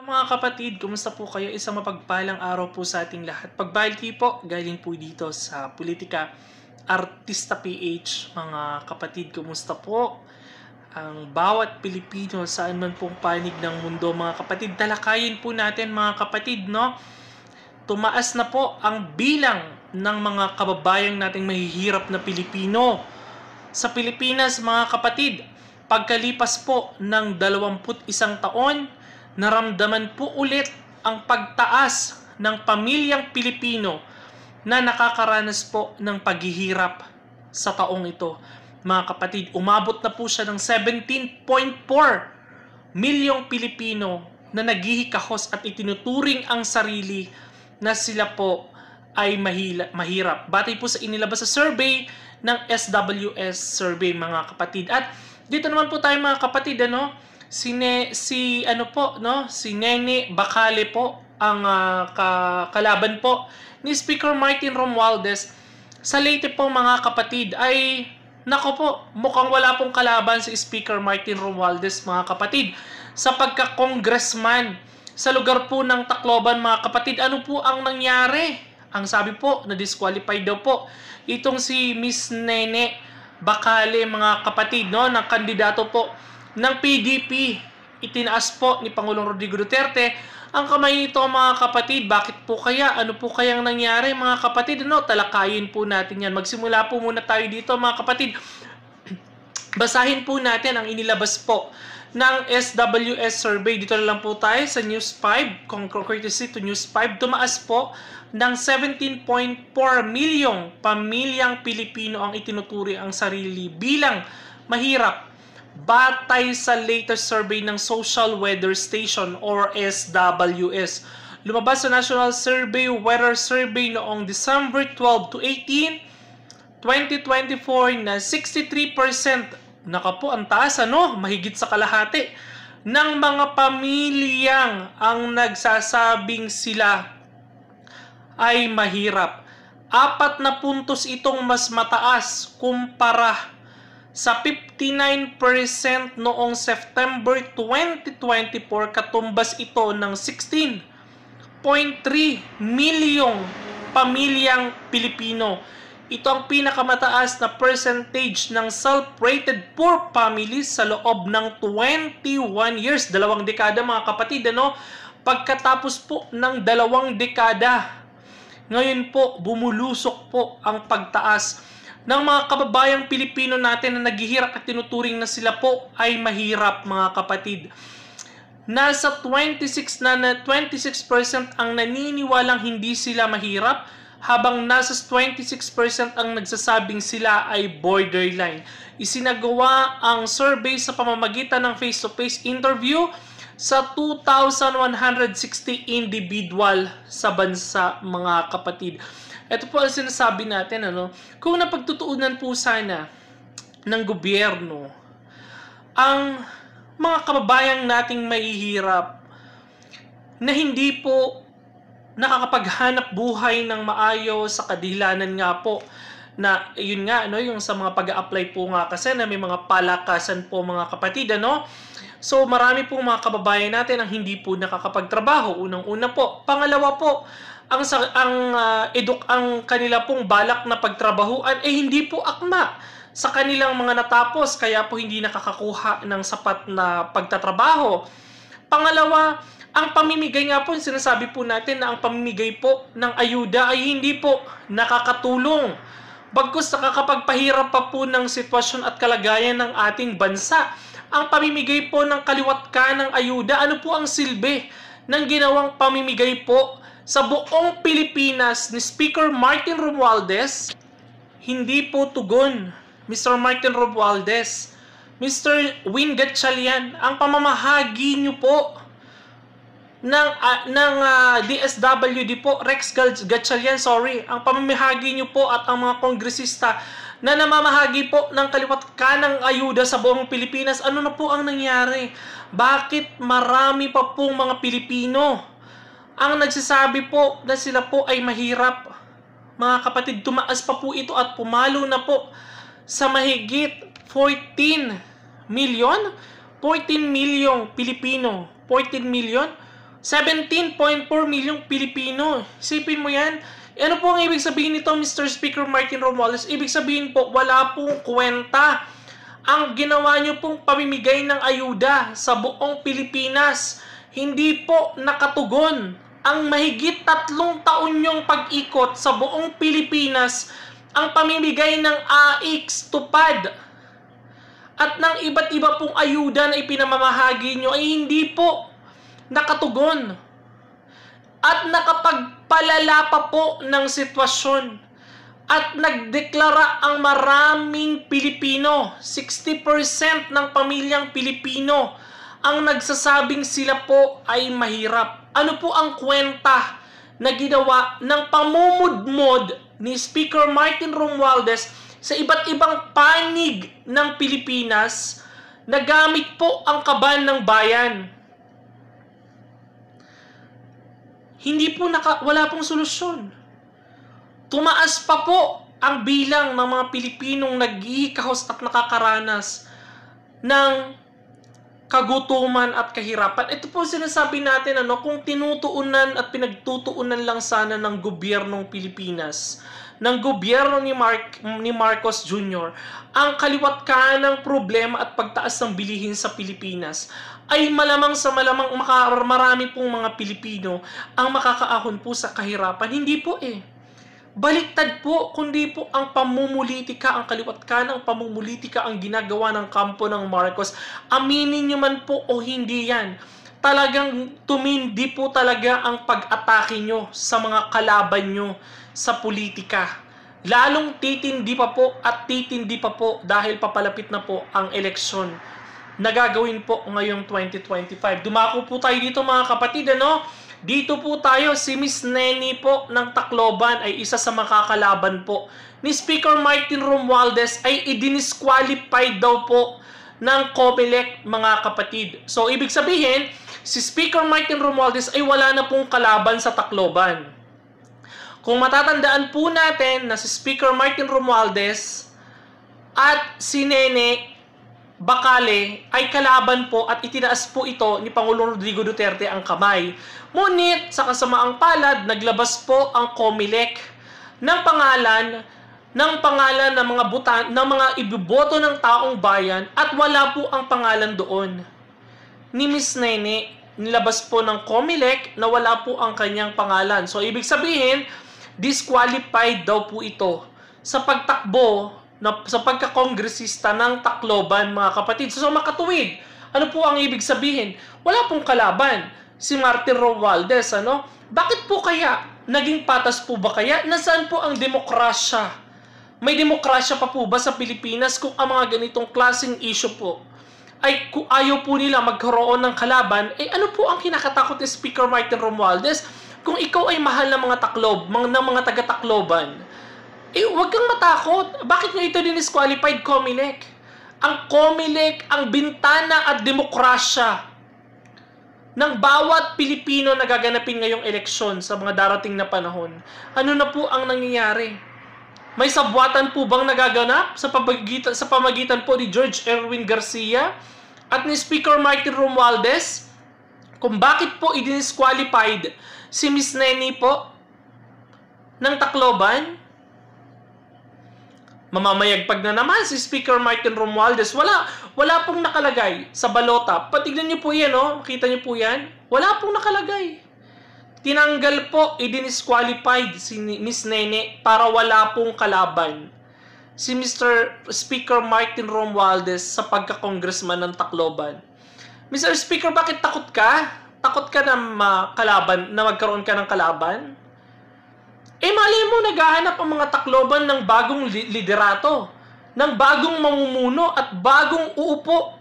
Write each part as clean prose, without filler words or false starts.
Mga kapatid, kumusta po kayo? Isang mapagpalang araw po sa ating lahat. Pagbalik po, galing po dito sa Politika Artista PH. Mga kapatid, kumusta po? Ang bawat Pilipino saan man pong panig ng mundo, mga kapatid, talakayin po natin mga kapatid, no? Tumaas na po ang bilang ng mga kababayang nating mahihirap na Pilipino. Sa Pilipinas, mga kapatid, pagkalipas po ng 21 taon, naramdaman po ulit ang pagtaas ng pamilyang Pilipino na nakakaranas po ng paghihirap sa taong ito. Mga kapatid, umabot na po siya ng 17.4 milyong Pilipino na naghihikahos at itinuturing ang sarili na sila po ay mahirap. Batay po sa inilabas sa survey ng SWS survey, mga kapatid. At dito naman po tayo, mga kapatid, si Nene Bacale po ang kalaban po ni Speaker Martin Romualdez. Sa Leyte po, mga kapatid, ay nako po, mukhang wala pong kalaban si Speaker Martin Romualdez, mga kapatid, sa pagka-congressman sa lugar po ng Tacloban, mga kapatid. Ano po ang nangyari? Ang sabi po, na-disqualified daw po itong si Miss Nene Bacale, mga kapatid, ng kandidato po ng PDP. Itinaas po ni Pangulong Rodrigo Duterte ang kamay nito, mga kapatid. Bakit po kaya? Ano po kayang nangyari, mga kapatid? Talakayin po natin yan. Magsimula po muna tayo dito, mga kapatid. Basahin po natin ang inilabas po ng SWS survey. Dito na lang po tayo sa News 5, courtesy to News 5. Tumaas po ng 17.4 milyong pamilyang Pilipino ang itinuturi ang sarili bilang mahirap, batay sa latest survey ng Social Weather Station or SWS. Lumabas sa National Weather Survey noong December 12 to 18, 2024 na 63%, naka po ang taas, mahigit sa kalahati ng mga pamilyang ang nagsasabing sila ay mahirap. 4 na puntos itong mas mataas kumpara sa 59% noong September 2024, katumbas ito ng 16.3 milyong pamilyang Pilipino. Ito ang pinakamataas na percentage ng self-rated poor families sa loob ng 21 years, 2 dekada, mga kapatid, Pagkatapos po ng 2 dekada, ngayon po, bumulusok po ang pagtaas ng mga kababayang Pilipino natin na naghihirap at tinuturing na sila po ay mahirap, mga kapatid. Nasa 26% ang naniniwalang hindi sila mahirap, habang nasa 26% ang nagsasabing sila ay borderline. Isinagawa ang survey sa pamamagitan ng face-to-face interview sa 2,160 individual sa bansa, mga kapatid. Ito po ang sinasabi natin, kung napagtutuunan po sana ng gobyerno ang mga kababayang nating mahihirap na hindi po nakakapaghanap buhay ng maayos, sa kadilanan nga po na yun nga, yung sa mga pag-a-apply po nga kasi na may mga palakasan po, mga kapatid, So, marami pong mga kababayan natin ang hindi po nakakapagtrabaho. Unang-una po. Pangalawa po, ang kanila pong balak na pagtrabahuan ay hindi po akma sa kanilang mga natapos, kaya po hindi nakakakuha ng sapat na pagtatrabaho. Pangalawa, ang pamimigay nga po, sinasabi po natin na ang pamimigay po ng ayuda ay hindi po nakakatulong. Bagkus nakakapagpahirap pa po ng sitwasyon at kalagayan ng ating bansa. Ang pamimigay po ng kaliwat kanang ayuda, ano po ang silbi ng ginawang pamimigay po sa buong Pilipinas ni Speaker Martin Romualdez? Hindi po tugon, Mr. Martin Romualdez. Mr. Win Gatchalian, ang pamamahagi nyo po ng DSWD po, Rex Gatchalian, ang pamamahagi nyo po at ang mga kongresista na namamahagi po ng kaliwat kanang ayuda sa buong Pilipinas, ano na po ang nangyari? Bakit marami pa pong mga Pilipino ang nagsasabi po na sila po ay mahirap? Mga kapatid, tumaas pa po ito at pumalo na po sa mahigit 14 milyong Pilipino. 14 million? 17.4 milyong Pilipino. Isipin mo yan. Ano po ang ibig sabihin nito, Mr. Speaker Martin Romualdez? Ibig sabihin po, wala pong kwenta ang ginawa nyo pong pamimigay ng ayuda sa buong Pilipinas. Hindi po nakatugon ang mahigit 3 taon nyong pag-ikot sa buong Pilipinas, ang pamimigay ng AIX, tupad, at ng iba't iba pong ayuda na ipinamamahagi nyo ay hindi po nakatugon. At nakapagpalala pa po ng sitwasyon. At nagdeklara ang maraming Pilipino, 60% ng pamilyang Pilipino, ang nagsasabing sila po ay mahirap. Ano po ang kwenta na ginawa ng pamumudmod ni Speaker Martin Romualdez sa iba't ibang panig ng Pilipinas na gamit po ang kaban ng bayan? Hindi po wala pong solusyon. Tumaas pa po ang bilang ng mga Pilipinong naghihikahos at nakakaranas ng kagutuman at kahirapan. Ito po sinasabi natin, kung tinutuunan at pinagtutuunan lang sana ng gobyernong Pilipinas, ng gobyerno ni Marcos Jr., ang kaliwat kanang problema at pagtaas ng bilihin sa Pilipinas, ay malamang sa malamang marami pong mga Pilipino ang makakaahon po sa kahirapan. Hindi po Baliktad po, kundi po ang pamumulitika, ang kaliwat kanang pamumulitika ang ginagawa ng kampo ng Marcos. Aminin nyo man po o hindi yan, talagang tumindi po talaga ang pag-atake nyo sa mga kalaban nyo sa politika. Lalong titindi pa po at titindi pa po dahil papalapit na po ang eleksyon na gagawin po ngayong 2025. Dumako po tayo dito mga kapatid, Dito po tayo, si Miss Neni po ng Tacloban ay isa sa makakalaban po ni Speaker Martin Romualdez, ay i-disqualified daw po ng COMELEC, mga kapatid. So, ibig sabihin, si Speaker Martin Romualdez ay wala na pong kalaban sa Tacloban. Kung matatandaan po natin na si Speaker Martin Romualdez at si Nene Bacale ay kalaban po at itinaas po ito ni Pangulong Rodrigo Duterte ang kamay. Ngunit sa kasamaang palad, naglabas po ang COMELEC ng pangalan ng mga iboboto ng taong bayan at wala po ang pangalan doon ni Miss Nene. Nilabas po ng COMELEC na wala po ang kanyang pangalan. So ibig sabihin, disqualified daw po ito sa pagtakbo sa pagkakongresista ng Tacloban, mga kapatid. So makatuwid, ano po ang ibig sabihin? Wala pong kalaban si Martin Romualdez, Bakit po kaya? Naging patas po ba kaya? Nasaan po ang demokrasya? May demokrasya pa po ba sa Pilipinas kung ang mga ganitong klaseng issue po ay kung ayaw po nila magkaroon ng kalaban, ano po ang kinakatakot ni Speaker Martin Romualdez? Kung ikaw ay mahal ng mga taga-Tacloban, huwag kang matakot. Bakit nyo ito dinisqualified, COMELEC? Ang COMELEC, ang bintana at demokrasya ng bawat Pilipino na gaganapin ngayong eleksyon sa mga darating na panahon. Ano na po ang nangyayari? May sabwatan po bang nagaganap sa pamagitan po ni George Erwin Garcia at ni Speaker Martin Romualdez? Kung bakit po i-disqualified si Miss Neni po ng Tacloban? Mamamayagpag na naman si Speaker Martin Romualdez. Wala pong nakalagay sa balota. Patignan niyo po yan, Makita niyo po yan. Wala pong nakalagay. Tinanggal po, i-disqualified si Miss Nene para wala pong kalaban si Mr. Speaker Martin Romualdez sa pagka-congressman ng Tacloban. Mr. Speaker, bakit takot ka? Takot ka na magkaroon ka ng kalaban? Mali mo, naghahanap ang mga Tacloban ng bagong liderato, ng bagong mamumuno at bagong uupo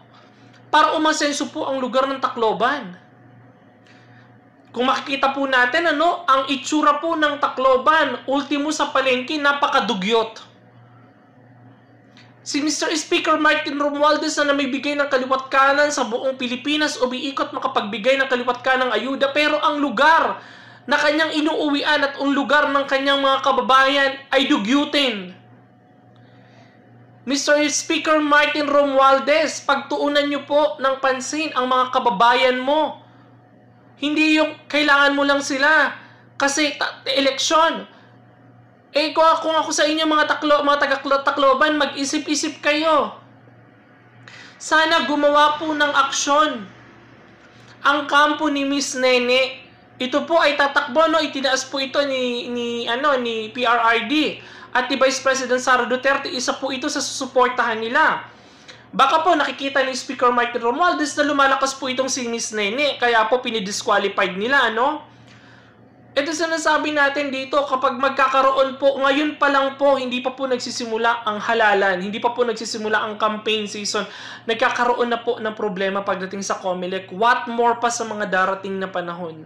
para umasenso po ang lugar ng Tacloban. Kung makikita po natin, ang itsura po ng Tacloban, ultimo sa palengke, napakadugyot. Si Mr. Speaker Martin Romualdez na namibigay ng kaliwat kanan sa buong Pilipinas, umiikot makapagbigay ng kaliwat kanang ayuda, pero ang lugar na kanyang inuuwian at ang lugar ng kanyang mga kababayan ay dugyutin. Mr. Speaker Martin Romualdez, pagtuunan niyo po ng pansin ang mga kababayan mo Hindi yung kailangan mo lang sila kasi eleksyon. Kung ako sa inyo mga taga-Tacloban, mag-isip-isip kayo. Sana gumawa po ng aksyon ang kampo ni Miss Nene. Ito po ay tatakbo, no? Itinaas po ito ni PRRD at ni Vice President Sara Duterte. Isa po ito sa susuportahan nila. Baka po nakikita ni Speaker Martin Romualdez na lumalakas po itong si Miss Nene, kaya po pinidisqualified nila, no? Ito sinasabi natin dito, kapag magkakaroon po, ngayon pa lang po, hindi pa po nagsisimula ang halalan, hindi pa po nagsisimula ang campaign season, nagkakaroon na po ng problema pagdating sa COMELEC. What more pa sa mga darating na panahon?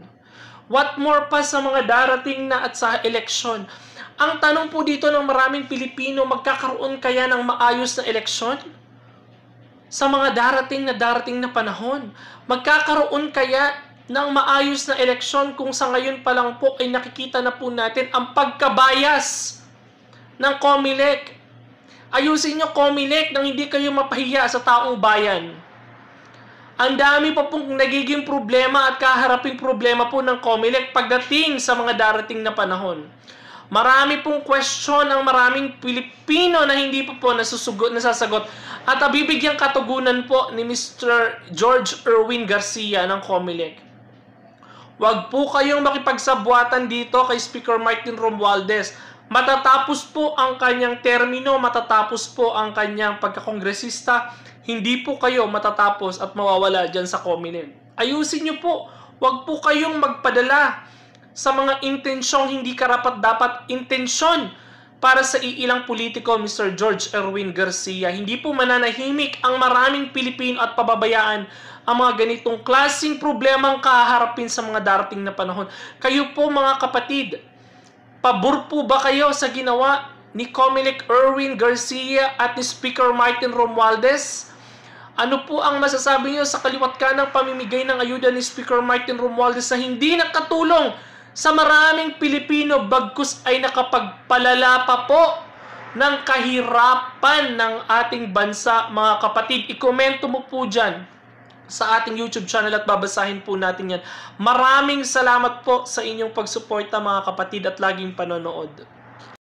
What more pa sa mga darating na at sa eleksyon? Ang tanong po dito ng maraming Pilipino, magkakaroon kaya ng maayos na eleksyon? Sa mga darating na panahon, magkakaroon kaya ng maayos na eleksyon kung sa ngayon pa lang po ay nakikita na po natin ang pagkabayas ng COMELEC. Ayusin nyo COMELEC nang hindi kayo mapahiya sa taong bayan. Ang dami pa pong nagiging problema at kaharaping problema po ng COMELEC pagdating sa mga darating na panahon. Marami pong question ang maraming Pilipino na hindi pa po nasasagot at bibigyang katugunan po ni Mr. George Erwin Garcia ng COMELEC. Huwag po kayong makipagsabwatan dito kay Speaker Martin Romualdez. Matatapos po ang kanyang termino, matatapos po ang kanyang pagkakongresista. Hindi po kayo matatapos at mawawala dyan sa COMELEC. Ayusin nyo po. Huwag po kayong magpadala sa mga intensyong hindi karapat-dapat intensyon para sa iilang politiko, Mr. George Erwin Garcia. Hindi po mananahimik ang maraming Pilipino at pababayaan ang mga ganitong klaseng problemang kaharapin sa mga darating na panahon. Kayo po mga kapatid, pabor po ba kayo sa ginawa ni COMELEC Erwin Garcia at ni Speaker Martin Romualdez? Ano po ang masasabi niyo sa kaliwat kanang pamimigay ng ayuda ni Speaker Martin Romualdez na hindi nakatulong sa maraming Pilipino bagkus ay nakapagpalala pa po ng kahirapan ng ating bansa, mga kapatid? I-komento mo po dyan sa ating YouTube channel at babasahin po natin yan. Maraming salamat po sa inyong pagsuporta, mga kapatid, at laging panonood.